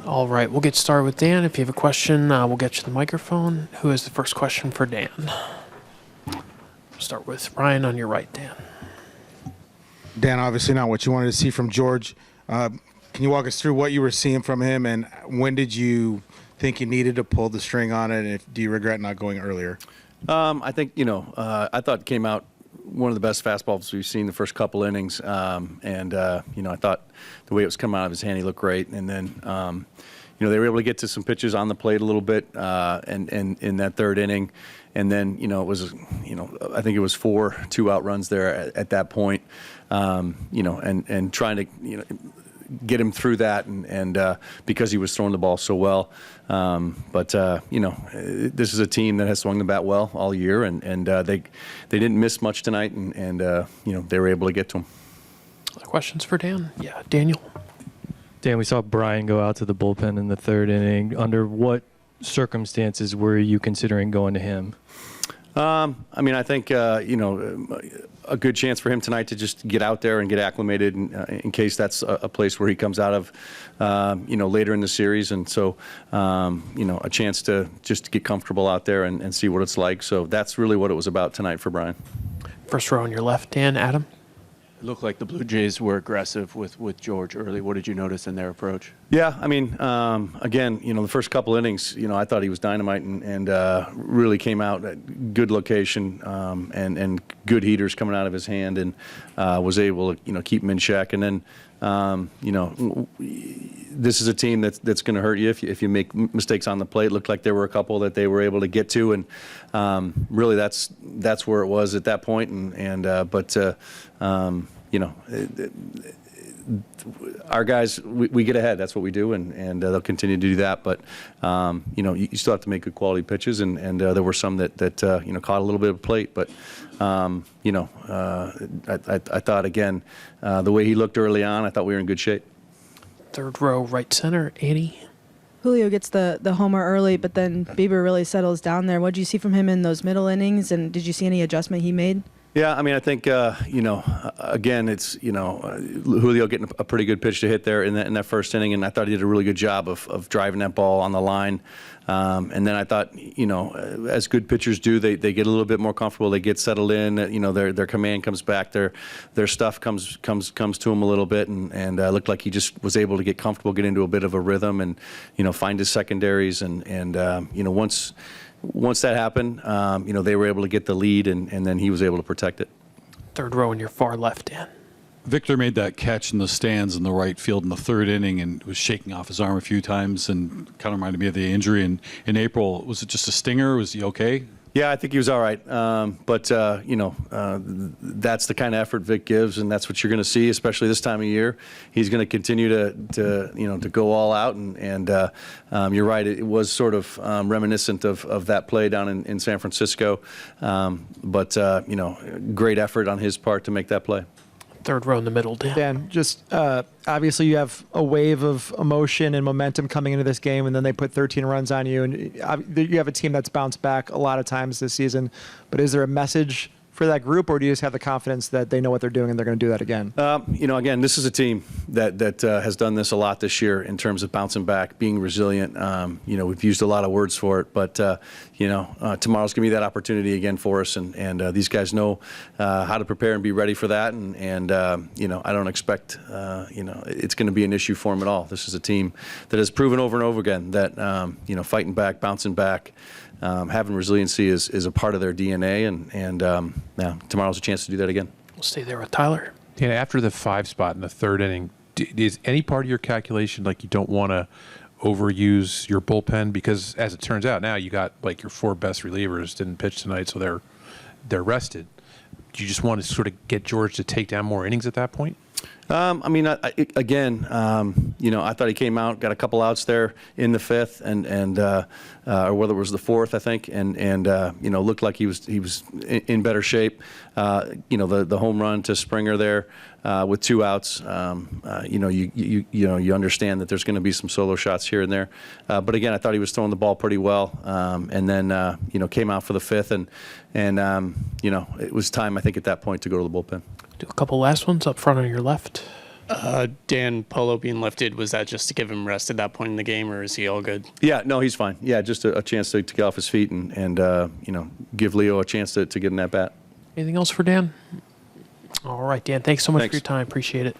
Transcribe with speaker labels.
Speaker 1: All right, we'll get started with Dan. If you have a question, we'll get you the microphone. Who has the first question for Dan? Start with Ryan on your right, Dan.
Speaker 2: Dan, obviously not what you wanted to see from George. Can you walk us through what you were seeing from him, and when did you think you needed to pull the string on it, and do you regret not going earlier?
Speaker 3: I think, I thought it came out one of the best fastballs we've seen the first couple innings. I thought the way it was coming out of his hand, he looked great. And then, they were able to get to some pitches on the plate a little bit and in that third inning. And then, it was, I think it was 4 2-out runs there at that point, and trying to, get him through that and because he was throwing the ball so well. This is a team that has swung the bat well all year, and they didn't miss much tonight, and they were able to get to him.
Speaker 1: Other questions for Dan? Yeah, Daniel.
Speaker 4: Dan, we saw Brian go out to the bullpen in the third inning. Under what circumstances were you considering going to him?
Speaker 3: I think, a good chance for him tonight to just get out there and get acclimated in case that's a place where he comes out of, later in the series. And so, a chance to just get comfortable out there and see what it's like. So that's really what it was about tonight for Brian.
Speaker 1: First row on your left, Dan. Adam.
Speaker 5: It looked like the Blue Jays were aggressive with George early. What did you notice in their approach?
Speaker 3: Yeah, again, the first couple innings, I thought he was dynamite and really came out at good location and good heaters coming out of his hand and was able to, keep him in check. And then, this is a team that's going to hurt you if you make mistakes on the plate. It looked like there were a couple that they were able to get to, and really that's where it was at that point. Our guys, we get ahead. That's what we do, and they'll continue to do that. But you still have to make good quality pitches, and there were some that caught a little bit of plate. But I thought again, the way he looked early on, I thought we were in good shape.
Speaker 1: Third row, right center, Annie.
Speaker 6: Julio gets the homer early, but then Bieber really settles down there. What did you see from him in those middle innings, and did you see any adjustment he made?
Speaker 3: Yeah, I think, again, it's, Julio getting a pretty good pitch to hit there in that first inning, and I thought he did a really good job of driving that ball on the line. And then I thought, as good pitchers do, they get a little bit more comfortable. They get settled in. Their command comes back. Their stuff comes to him a little bit, and looked like he just was able to get comfortable, get into a bit of a rhythm, and find his secondaries. And once that happened, they were able to get the lead, and then he was able to protect it.
Speaker 1: Third row on your far left, Dan.
Speaker 7: Victor made that catch in the stands in the right field in the third inning and was shaking off his arm a few times and kind of reminded me of the injury in April. Was it just a stinger? Was he okay?
Speaker 3: Yeah, I think he was all right. That's the kind of effort Vic gives, and that's what you're going to see, especially this time of year. He's going to continue to go all out, and you're right. It was sort of reminiscent of that play down in San Francisco, great effort on his part to make that play.
Speaker 1: Third row in the middle, Dan.
Speaker 8: Dan, just obviously you have a wave of emotion and momentum coming into this game, and then they put 13 runs on you, and you have a team that's bounced back a lot of times this season. But is there a message for that group, or do you just have the confidence that they know what they're doing and they're going to do that again?
Speaker 3: Again, this is a team that has done this a lot this year in terms of bouncing back, being resilient. We've used a lot of words for it, but tomorrow's going to be that opportunity again for us, and these guys know how to prepare and be ready for that. And I don't expect it's going to be an issue for them at all. This is a team that has proven over and over again that fighting back, bouncing back. Having resiliency is a part of their DNA, and tomorrow's a chance to do that again.
Speaker 1: We'll stay there with Tyler.
Speaker 9: Dan, after the 5 spot in the third inning, is any part of your calculation like you don't want to overuse your bullpen? Because as it turns out now, you got like your 4 best relievers didn't pitch tonight, so they're rested. Do you just want to sort of get George to take down more innings at that point?
Speaker 3: I thought he came out, got a couple outs there in the 5th, or whether it was the 4th, I think, and looked like he was in better shape. The home run to Springer there with 2 outs. You understand that there's going to be some solo shots here and there. But again, I thought he was throwing the ball pretty well, and then came out for the 5th, and it was time, I think, at that point to go to the bullpen.
Speaker 1: Do a couple last ones up front on your left.
Speaker 10: Dan Polo being lifted, was that just to give him rest at that point in the game, or is he all good?
Speaker 3: Yeah, no, he's fine. Yeah, just a chance to get off his feet and give Leo a chance to get in that bat.
Speaker 1: Anything else for Dan? All right, Dan, thanks so much
Speaker 3: Thanks.
Speaker 1: for your time. Appreciate it.